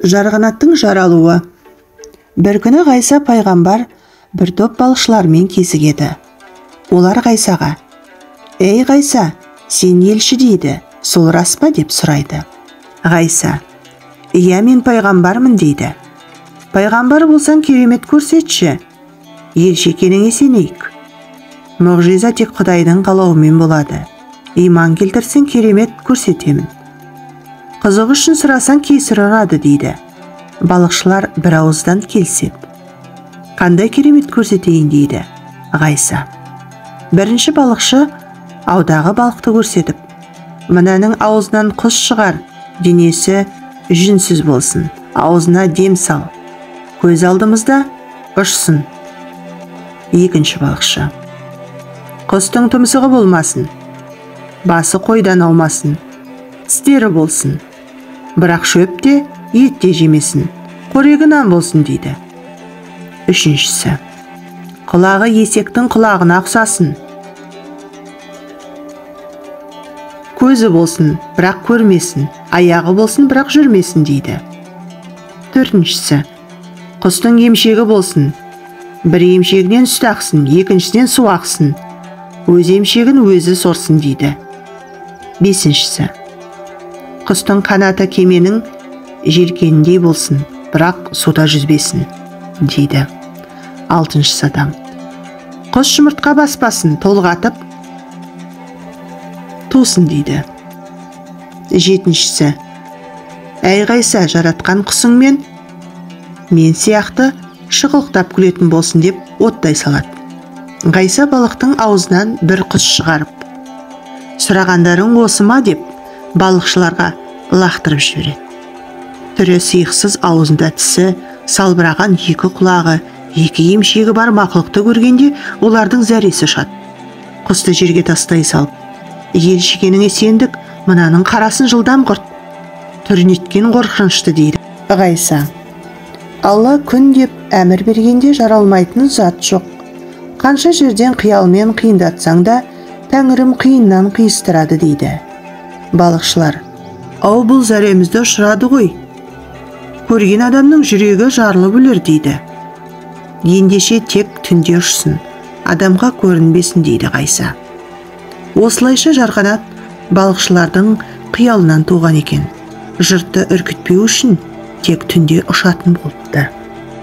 Жарғанаттың жаралуы. Бір күні Ғайса пайғамбар бір топ балықшылармен кезігеді. Олар Ғайсаға: «Ей Ғайса, сен елші дейді, сол рас па?» деп сұрайды. Ғайса: «Иә, мен пайғамбармын» дейді. «Пайғамбар болсаң керемет көрсетші, елші екеніңе сенейік. Мұғжиза тек Құдайдың қалауымен болады. Иман келтірсең керемет көрсетемін. Қызық үшін сұрасаң кесір ұрады» дейді. Балықшылар бір ауыздан келіседі. «Қандай керемет көрсетейін?» дейді Ғайса. Бірінші балықшы аудағы балықты көрсетіп: «Мынаның аузынан құс шығар, денесі жүнсіз болсын, аузына дем сал, көз алдымызда ұшсын». Екінші балықшы: «Құстың тұмсығы болмасын, басы қойдан аумасын, тістері болсын, бірақ шөп те ет те жемесін, қорегі нан болсын» дейді. Үшіншісі: «Құлағы есектің құлағына ұқсасын, көзі болсын, бірақ көрмесін, аяғы болсын, бірақ жүрмесін» дейді. Төртіншісі: «Құстың емшегі болсын, бір емшегінен сүт ақсын, екіншісінен су ақсын, өз емшегін өзі сорсын» дейді. Бесіншісі: «Құстың қанаты кеменің желкеніндей болсын, бірақ суда жүзбесін» дейді. Алтыншысы адам: «Құс жұмыртқа баспасын, толғатып тусын» дейді. Жетіншісі: «Әй Ғайса, жаратқан құсыңмен мен сияқты шықылықтап күлетін болсын» деп оттай салады. Ғайса балықтың аузынан бір құс шығарып: «Сұрағандарың осы ма?» деп балықшыларға лақтырып жібереді. Түрі сиықсыз, аузында тісі салбыраған, екі құлағы, екі емшегі бар мақұлықты көргенде олардың зәресі ұшады. Құсты жерге тастай салып: «Елші екеніңе сендік, мынаның қарасын жылдам құрт, түрін еткен қорқынышты» дейді Ғайса. Алла күн деп әмір бергенде жаралмайтын зат жоқ. Қанша жерден қиялмен қиындатсаң да, Тәңірім қиыннан қиыстырады» дейді. Балықшылар: «Ау, бұл зәремізді ұшырады ғой. Көрген адамның жүрегі жарылып өлер» дейді. «Ендеше тек түнде ұшсын, адамға көрінбесін» дейді Ғайса. Осылайша жарғанат балықшылардың қиялынан туған екен. Жұртты үркітпеу үшін тек түнде ұшатын болыпты.